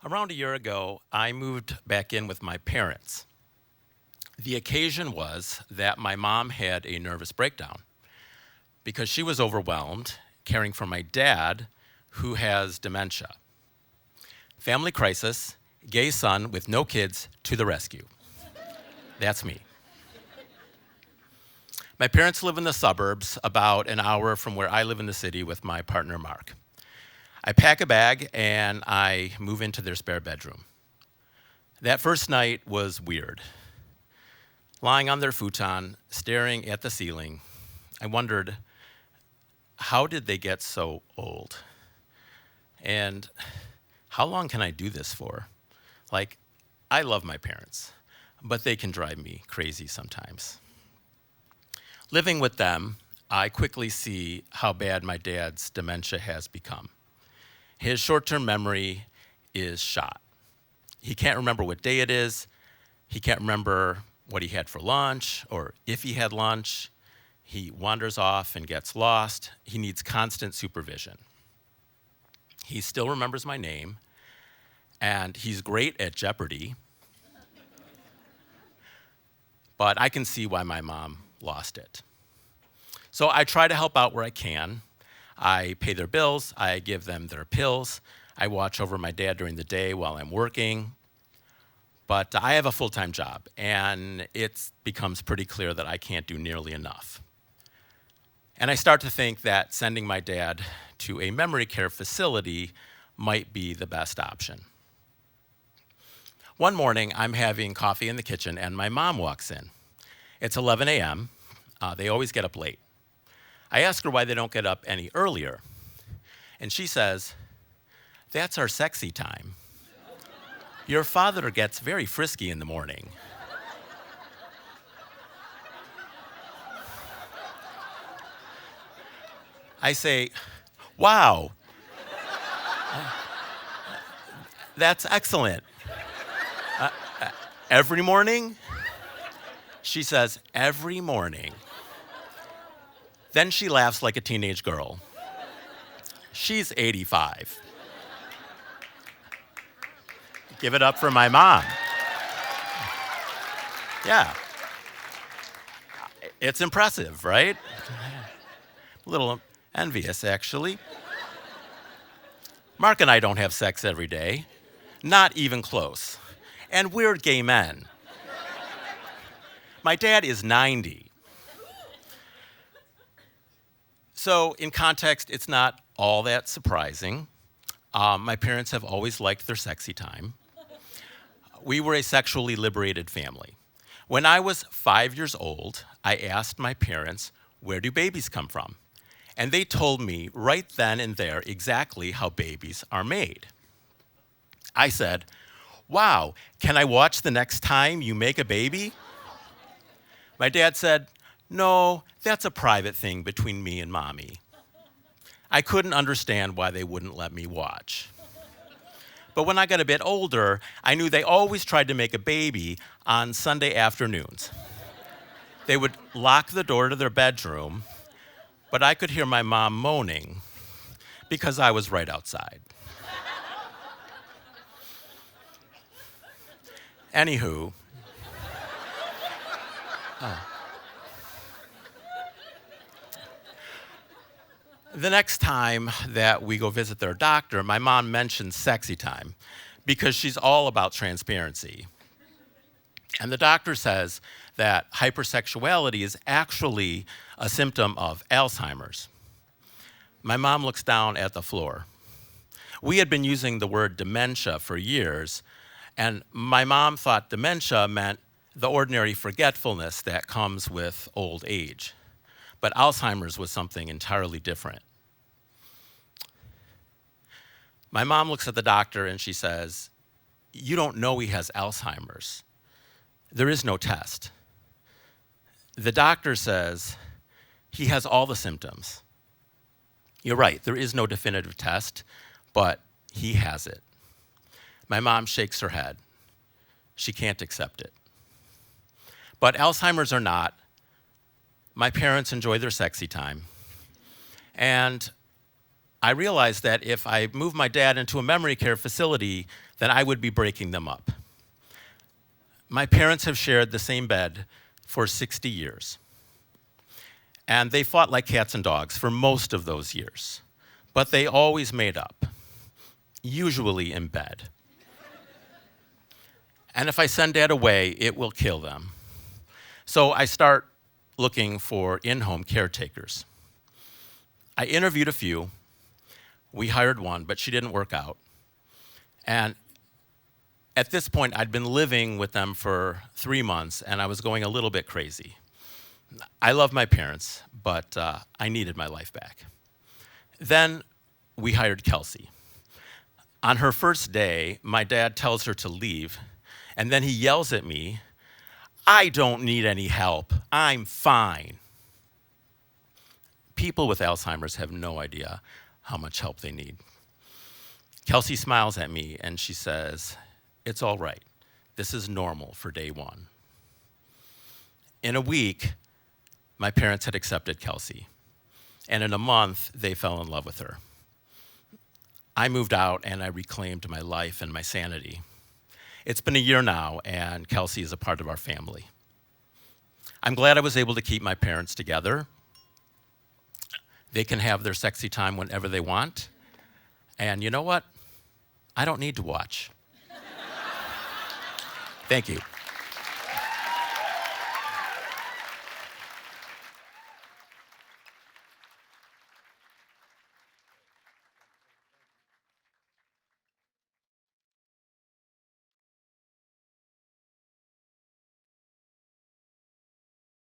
Around a year ago, I moved back in with my parents. The occasion was that my mom had a nervous breakdown because she was overwhelmed caring for my dad, who has dementia. Family crisis, gay son with no kids to the rescue. That's me. My parents live in the suburbs, about an hour from where I live in the city with my partner, Mark. I pack a bag and I move into their spare bedroom. That first night was weird. Lying on their futon, staring at the ceiling, I wondered, how did they get so old? And how long can I do this for? Like, I love my parents, but they can drive me crazy sometimes. Living with them, I quickly see how bad my dad's dementia has become. His short-term memory is shot. He can't remember what day it is. He can't remember what he had for lunch or if he had lunch. He wanders off and gets lost. He needs constant supervision. He still remembers my name, and he's great at Jeopardy. But I can see why my mom lost it. So I try to help out where I can. I pay their bills, I give them their pills, I watch over my dad during the day while I'm working. But I have a full-time job, and it becomes pretty clear that I can't do nearly enough. And I start to think that sending my dad to a memory care facility might be the best option. One morning, I'm having coffee in the kitchen, and my mom walks in. It's 11 a.m. They always get up late. I ask her why they don't get up any earlier. And she says, "That's our sexy time. Your father gets very frisky in the morning." I say, "Wow, that's excellent. Every morning?" She says, "Every morning." Then she laughs like a teenage girl. She's 85. Give it up for my mom. Yeah. It's impressive, right? A little envious, actually. Mark and I don't have sex every day, not even close. And we're gay men. My dad is 90. So in context, it's not all that surprising. My parents have always liked their sexy time. We were a sexually liberated family. When I was 5 years old, I asked my parents, "Where do babies come from?" And they told me right then and there exactly how babies are made. I said, "Wow, can I watch the next time you make a baby?" My dad said, "No, that's a private thing between me and mommy." I couldn't understand why they wouldn't let me watch. But when I got a bit older, I knew they always tried to make a baby on Sunday afternoons. They would lock the door to their bedroom, but I could hear my mom moaning because I was right outside. Anywho, the next time that we go visit their doctor, my mom mentions sexy time because she's all about transparency. And the doctor says that hypersexuality is actually a symptom of Alzheimer's. My mom looks down at the floor. We had been using the word dementia for years, and my mom thought dementia meant the ordinary forgetfulness that comes with old age. But Alzheimer's was something entirely different. My mom looks at the doctor and she says, "You don't know he has Alzheimer's. There is no test." The doctor says, "He has all the symptoms." You're right, there is no definitive test, but he has it. My mom shakes her head. She can't accept it. But Alzheimer's or not, my parents enjoy their sexy time. And I realized that if I move my dad into a memory care facility, then I would be breaking them up. My parents have shared the same bed for 60 years. And they fought like cats and dogs for most of those years. But they always made up, usually in bed. And if I send Dad away, it will kill them. So I start looking for in-home caretakers. I interviewed a few. We hired one, but she didn't work out. And at this point, I'd been living with them for 3 months, and I was going a little bit crazy. I love my parents, but I needed my life back. Then we hired Kelsey. On her first day, my dad tells her to leave, and then he yells at me, "I don't need any help. I'm fine." People with Alzheimer's have no idea how much help they need. Kelsey smiles at me and she says, "It's all right. This is normal for day one." In a week, my parents had accepted Kelsey. And in a month, they fell in love with her. I moved out and I reclaimed my life and my sanity. It's been a year now, and Kelsey is a part of our family. I'm glad I was able to keep my parents together. They can have their sexy time whenever they want. And you know what? I don't need to watch. Thank you.